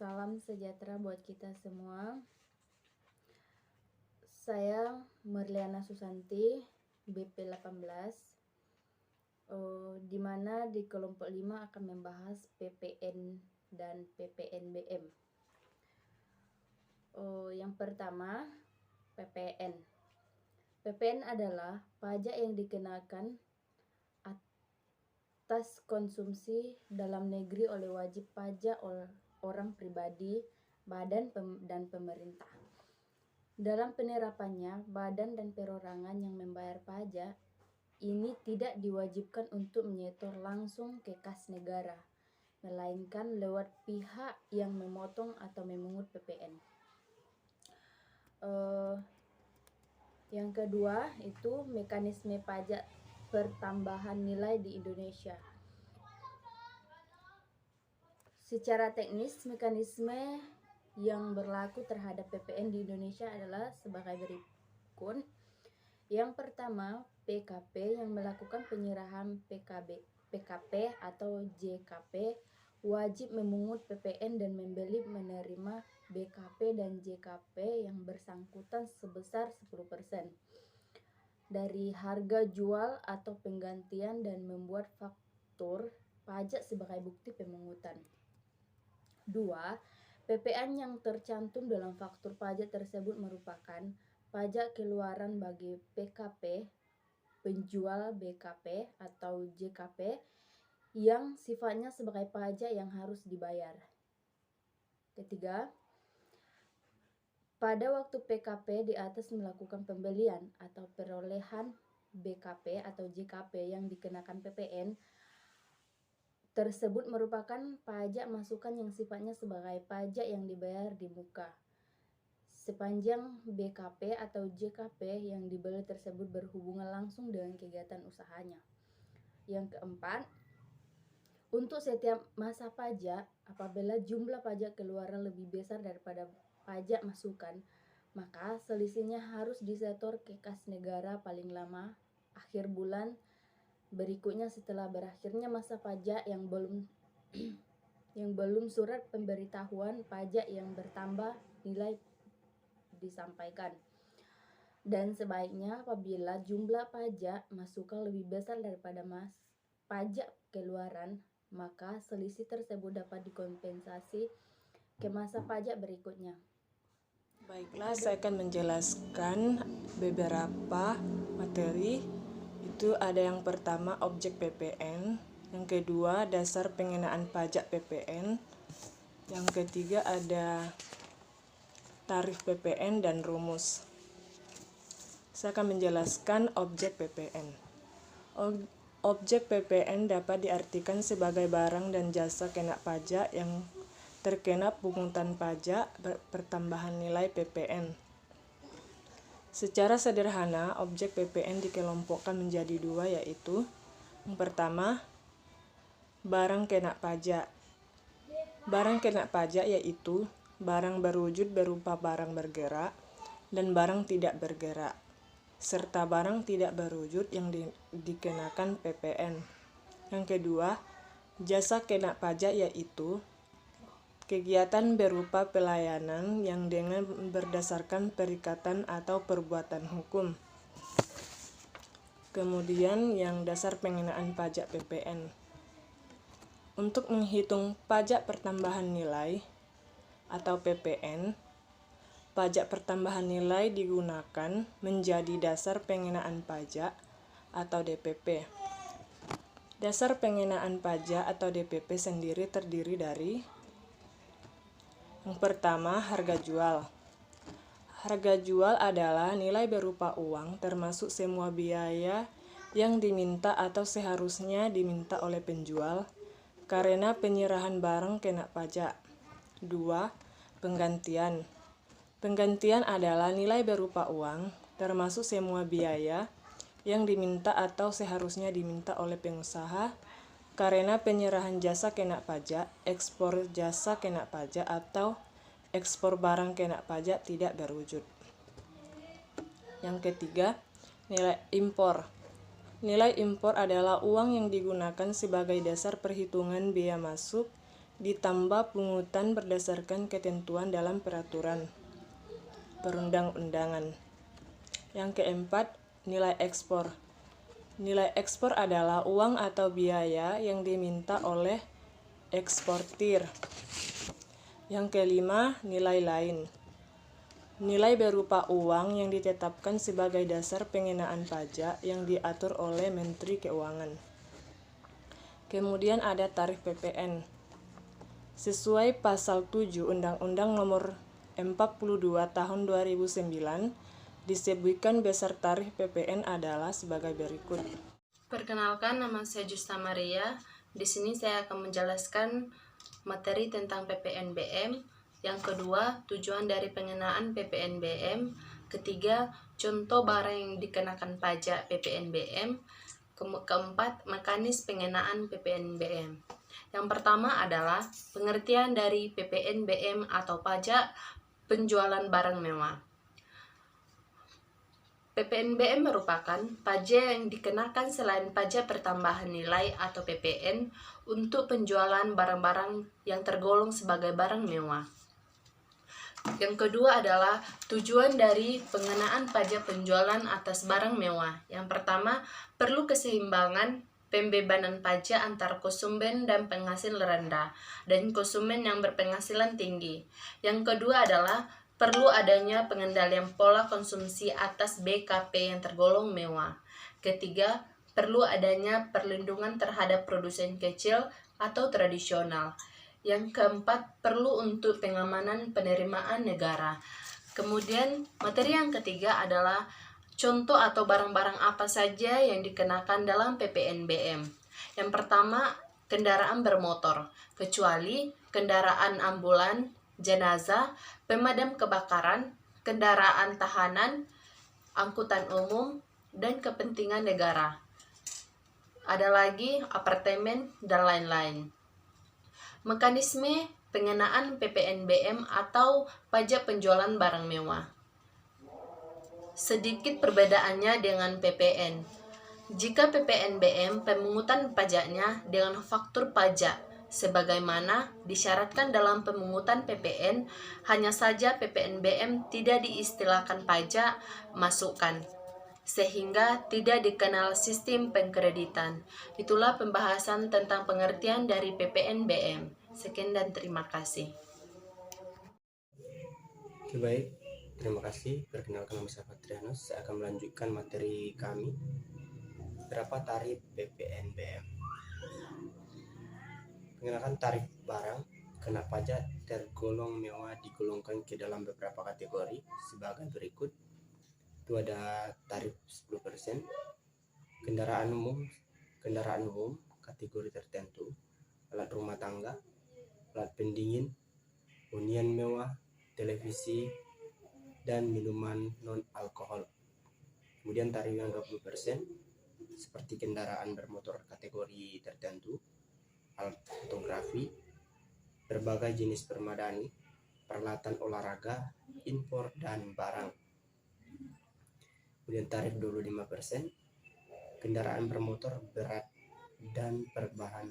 Salam sejahtera buat kita semua. Saya Merliana Susanti, BP 18, di mana di kelompok 5 akan membahas PPN dan PPNBM. Yang pertama, PPN. PPN adalah pajak yang dikenakan atas konsumsi dalam negeri oleh wajib pajak orang pribadi, badan dan pemerintah. Dalam penerapannya, badan dan perorangan yang membayar pajak ini tidak diwajibkan untuk menyetor langsung ke kas negara, melainkan lewat pihak yang memotong atau memungut PPN. Yang kedua itu mekanisme pajak pertambahan nilai di Indonesia. Secara teknis, mekanisme yang berlaku terhadap PPN di Indonesia adalah sebagai berikut. Yang pertama, PKP yang melakukan penyerahan PKP atau JKP wajib memungut PPN dan membeli menerima BKP dan JKP yang bersangkutan sebesar 10% dari harga jual atau penggantian dan membuat faktur pajak sebagai bukti pemungutan. 2. PPN yang tercantum dalam faktur pajak tersebut merupakan pajak keluaran bagi PKP, penjual BKP atau JKP yang sifatnya sebagai pajak yang harus dibayar. Ketiga, pada waktu PKP di atas melakukan pembelian atau perolehan BKP atau JKP yang dikenakan PPN tersebut merupakan pajak masukan yang sifatnya sebagai pajak yang dibayar di muka, sepanjang BKP atau JKP yang dibeli tersebut berhubungan langsung dengan kegiatan usahanya. Yang keempat, untuk setiap masa pajak, apabila jumlah pajak keluaran lebih besar daripada pajak masukan, maka selisihnya harus disetor ke kas negara paling lama akhir bulan berikutnya setelah berakhirnya masa pajak yang belum surat pemberitahuan pajak yang bertambah nilai disampaikan. Dan sebaiknya apabila jumlah pajak masukan lebih besar daripada pajak keluaran, maka selisih tersebut dapat dikompensasi ke masa pajak berikutnya. Baiklah, saya akan menjelaskan beberapa materi. Itu ada yang pertama objek PPN, yang kedua dasar pengenaan pajak PPN, yang ketiga ada tarif PPN dan rumus. Saya akan menjelaskan objek PPN. Objek PPN dapat diartikan sebagai barang dan jasa kena pajak yang terkena pungutan pajak pertambahan nilai PPN. Secara sederhana, objek PPN dikelompokkan menjadi dua, yaitu yang pertama, barang kena pajak. Barang kena pajak yaitu barang berwujud berupa barang bergerak dan barang tidak bergerak, serta barang tidak berwujud yang dikenakan PPN. Yang kedua, jasa kena pajak yaitu kegiatan berupa pelayanan yang dengan berdasarkan perikatan atau perbuatan hukum. Kemudian yang dasar pengenaan pajak PPN. Untuk menghitung pajak pertambahan nilai atau PPN, pajak pertambahan nilai digunakan menjadi dasar pengenaan pajak atau DPP. Dasar pengenaan pajak atau DPP sendiri terdiri dari yang pertama, harga jual. Harga jual adalah nilai berupa uang termasuk semua biaya yang diminta atau seharusnya diminta oleh penjual karena penyerahan barang kena pajak. 2. Penggantian. Penggantian adalah nilai berupa uang termasuk semua biaya yang diminta atau seharusnya diminta oleh pengusaha karena penyerahan jasa kena pajak, ekspor jasa kena pajak, atau ekspor barang kena pajak tidak berwujud. Yang ketiga, nilai impor. Nilai impor adalah uang yang digunakan sebagai dasar perhitungan biaya masuk ditambah pungutan berdasarkan ketentuan dalam peraturan perundang-undangan. Yang keempat, nilai ekspor. Nilai ekspor adalah uang atau biaya yang diminta oleh eksportir. Yang kelima, nilai lain. Nilai berupa uang yang ditetapkan sebagai dasar pengenaan pajak yang diatur oleh Menteri Keuangan. Kemudian ada tarif PPN. Sesuai pasal 7 Undang-Undang Nomor 42 Tahun 2009, disebutkan besar tarif PPN adalah sebagai berikut. Perkenalkan, nama saya Justa Maria. Di sini saya akan menjelaskan materi tentang PPNBM. Yang kedua, tujuan dari pengenaan PPNBM. Ketiga, contoh barang yang dikenakan pajak PPNBM. Keempat, mekanis pengenaan PPNBM. Yang pertama adalah pengertian dari PPNBM atau pajak penjualan barang mewah. PPNBM merupakan pajak yang dikenakan selain pajak pertambahan nilai atau PPN untuk penjualan barang-barang yang tergolong sebagai barang mewah. Yang kedua adalah tujuan dari pengenaan pajak penjualan atas barang mewah. Yang pertama, perlu keseimbangan pembebanan pajak antar konsumen dan penghasil rendah dan konsumen yang berpenghasilan tinggi. Yang kedua adalah perlu adanya pengendalian pola konsumsi atas BKP yang tergolong mewah. Ketiga, perlu adanya perlindungan terhadap produsen kecil atau tradisional. Yang keempat, perlu untuk pengamanan penerimaan negara. Kemudian, materi yang ketiga adalah contoh atau barang-barang apa saja yang dikenakan dalam PPNBM. Yang pertama, kendaraan bermotor, kecuali kendaraan ambulan, jenazah, pemadam kebakaran, kendaraan tahanan, angkutan umum, dan kepentingan negara. Ada lagi apartemen dan lain-lain. Mekanisme pengenaan PPNBM atau pajak penjualan barang mewah. Sedikit perbedaannya dengan PPN. Jika PPNBM, pemungutan pajaknya dengan faktur pajak, sebagaimana disyaratkan dalam pemungutan PPN, hanya saja PPNBM tidak diistilahkan pajak masukan, sehingga tidak dikenal sistem pengkreditan. Itulah pembahasan tentang pengertian dari PPNBM. Sekian dan terima kasih. Oke, baik, terima kasih. Perkenalkan, nama saya Patrianus. Saya akan melanjutkan materi kami. Berapa tarif PPNBM? Pengenalan tarif barang kena pajak tergolong mewah digolongkan ke dalam beberapa kategori sebagai berikut. Itu ada tarif 10%, kendaraan umum kategori tertentu, alat rumah tangga, alat pendingin, hunian mewah, televisi, dan minuman non-alkohol. Kemudian tarif yang 20% seperti kendaraan bermotor kategori tertentu, alat fotografi, berbagai jenis permadani, peralatan olahraga, impor, dan barang. Kemudian tarif 25% kendaraan bermotor berat dan berbahan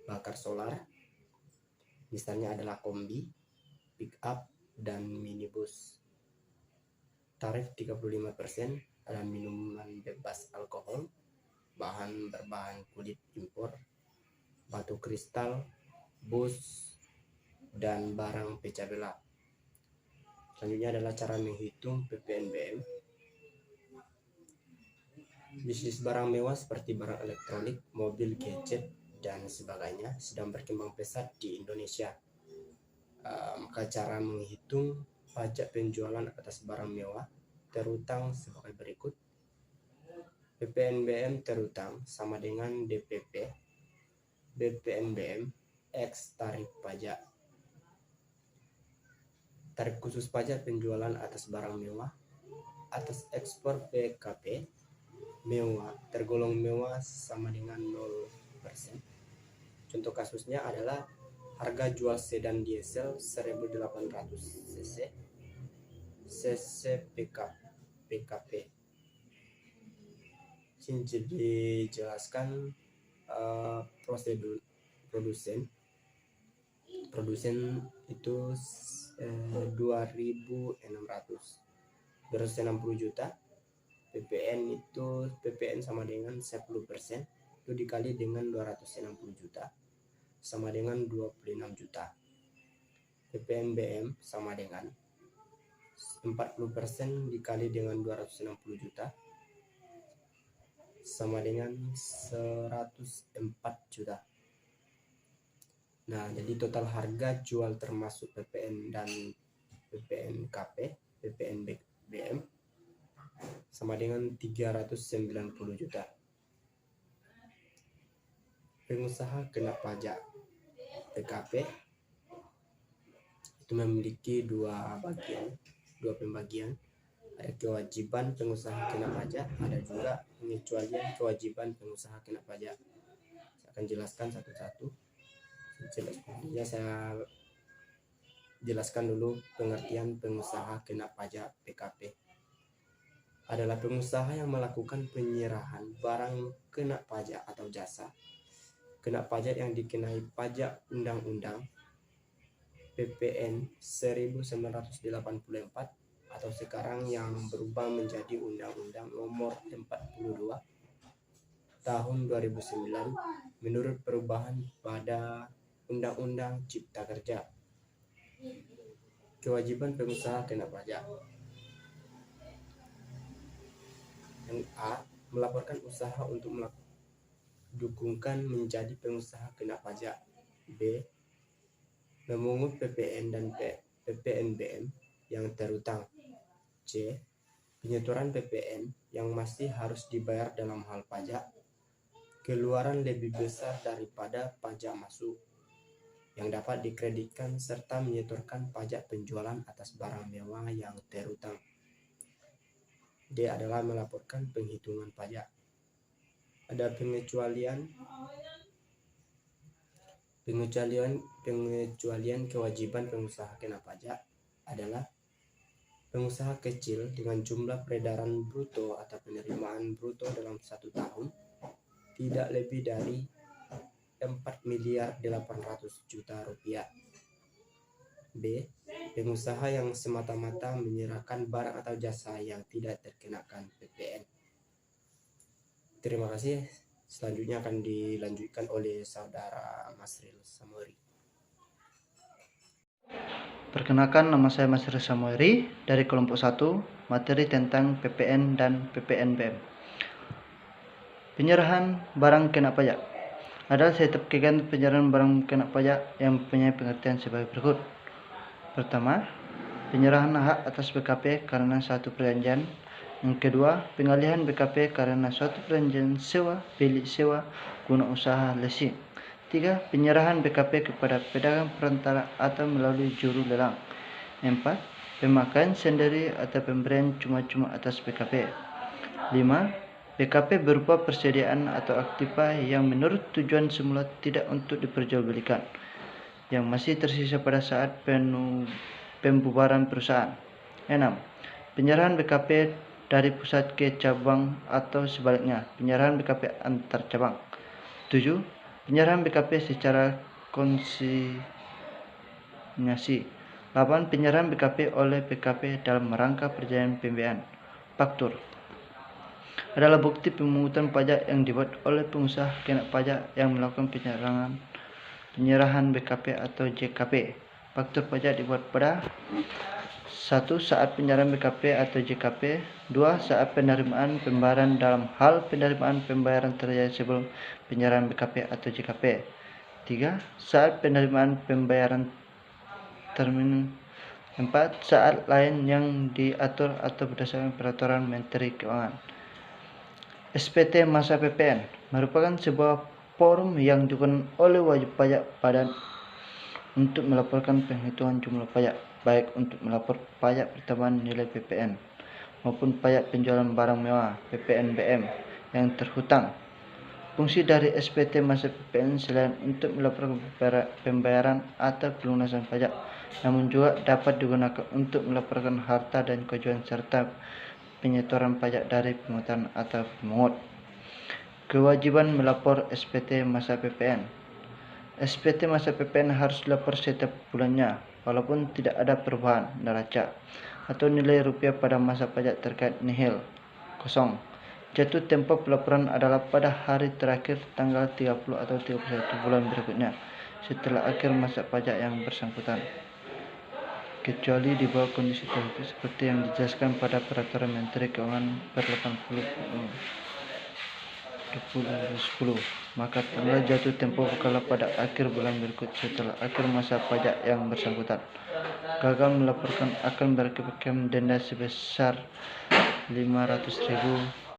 bakar solar, misalnya adalah kombi, pick up, dan minibus. Tarif 35% adalah minuman bebas alkohol, bahan berbahan kulit impor, batu kristal, bus, dan barang pecah belah. Selanjutnya adalah cara menghitung PPNBM. Bisnis barang mewah seperti barang elektronik, mobil, gadget, dan sebagainya sedang berkembang pesat di Indonesia. Maka cara menghitung pajak penjualan atas barang mewah terutang sebagai berikut. PPNBM terutang sama dengan DPP BPNBM X tarif pajak. Tarif khusus pajak penjualan atas barang mewah atas ekspor BKP mewah tergolong mewah sama dengan 0%. Contoh kasusnya adalah harga jual sedan diesel 1800 cc PKP. Sini dijelaskan prosedur produsen produsen itu 2.600, 260 juta. PPN sama dengan 10%, itu dikali dengan 260 juta sama dengan 26 juta. PPNBM sama dengan 40% dikali dengan 260 juta sama dengan 104 juta. Nah, jadi total harga jual termasuk PPN dan PPNKP, PPNBM sama dengan 390 juta. Pengusaha kena pajak PKP itu memiliki dua pembagian. Ada kewajiban pengusaha kena pajak, ada juga pengecualian kewajiban pengusaha kena pajak. Saya akan jelaskan satu-satu. Sebelumnya saya jelaskan dulu pengertian pengusaha kena pajak PKP. Adalah pengusaha yang melakukan penyerahan barang kena pajak atau jasa kena pajak yang dikenai pajak undang-undang PPN 1984 atau sekarang yang berubah menjadi Undang-Undang Nomor 42 Tahun 2009 menurut perubahan pada Undang-Undang Cipta Kerja. Kewajiban pengusaha kena pajak. Yang A, melaporkan usaha untuk mendukungkan menjadi pengusaha kena pajak. B, memungut PPN dan PPNBM yang terutang. C, penyetoran PPN yang masih harus dibayar dalam hal pajak keluaran lebih besar daripada pajak masuk yang dapat dikreditkan serta menyetorkan pajak penjualan atas barang mewah yang terutang. D adalah melaporkan penghitungan pajak. Ada pengecualian kewajiban pengusaha kena pajak adalah pengusaha kecil dengan jumlah peredaran bruto atau penerimaan bruto dalam 1 tahun tidak lebih dari 4.800 juta rupiah. B, pengusaha yang semata-mata menyerahkan barang atau jasa yang tidak terkenakan PPN. Terima kasih. Selanjutnya akan dilanjutkan oleh saudara Masril Samueri. Perkenalkan, nama saya Masril Samueri dari kelompok 1, materi tentang PPN dan PPNBM. Penyerahan barang kena pajak adalah setiap kegiatan penyerahan barang kena pajak yang mempunyai pengertian sebagai berikut. Pertama, penyerahan hak atas BKP karena suatu perjanjian. Yang kedua, pengalihan BKP karena suatu perjanjian sewa, bilik sewa, guna usaha lesi. 3. Penyerahan BKP kepada pedagang perantara atau melalui juru lelang. 4. Pemakaian sendiri atau pemberian cuma-cuma atas BKP. 5. BKP berupa persediaan atau aktiva yang menurut tujuan semula tidak untuk diperjualbelikan, yang masih tersisa pada saat pembubaran perusahaan. 6. Penyerahan BKP dari pusat ke cabang atau sebaliknya, penyerahan BKP antar cabang. 7. Penyerahan BKP secara konsinyasi. 8. Penyerahan BKP oleh PKP dalam rangka perjanjian pembiayaan faktur adalah bukti pemungutan pajak yang dibuat oleh pengusaha kena pajak yang melakukan penyerahan BKP atau JKP. Faktur pajak dibuat pada 1. Saat penyerahan BKP atau JKP. 2. Saat penerimaan pembayaran dalam hal penerimaan pembayaran terjadi sebelum penyerahan BKP atau JKP. 3. Saat penerimaan pembayaran termin. 4. Saat lain yang diatur atau berdasarkan peraturan Menteri Keuangan. SPT masa PPN merupakan sebuah forum yang digunakan oleh wajib pajak badan untuk melaporkan penghitungan jumlah pajak, baik untuk melapor pajak pertambahan nilai PPN maupun pajak penjualan barang mewah PPNBM yang terhutang. Fungsi dari SPT masa PPN selain untuk melaporkan pembayaran atau pelunasan pajak, namun juga dapat digunakan untuk melaporkan harta dan kewajiban serta penyetoran pajak dari pungutan atau pemungut. Kewajiban melapor SPT masa PPN. SPT masa PPN harus dilapor setiap bulannya, walaupun tidak ada perubahan neraca atau nilai rupiah pada masa pajak terkait nihil, kosong. Jatuh tempo pelaporan adalah pada hari terakhir tanggal 30 atau 31 bulan berikutnya setelah akhir masa pajak yang bersangkutan, kecuali di bawah kondisi tertentu seperti yang dijelaskan pada Peraturan Menteri Keuangan per 80/2010. Maka tanggal jatuh tempo berkala pada akhir bulan berikut setelah akhir masa pajak yang bersangkutan. Gagal melaporkan akan berakibatkan denda sebesar 500.000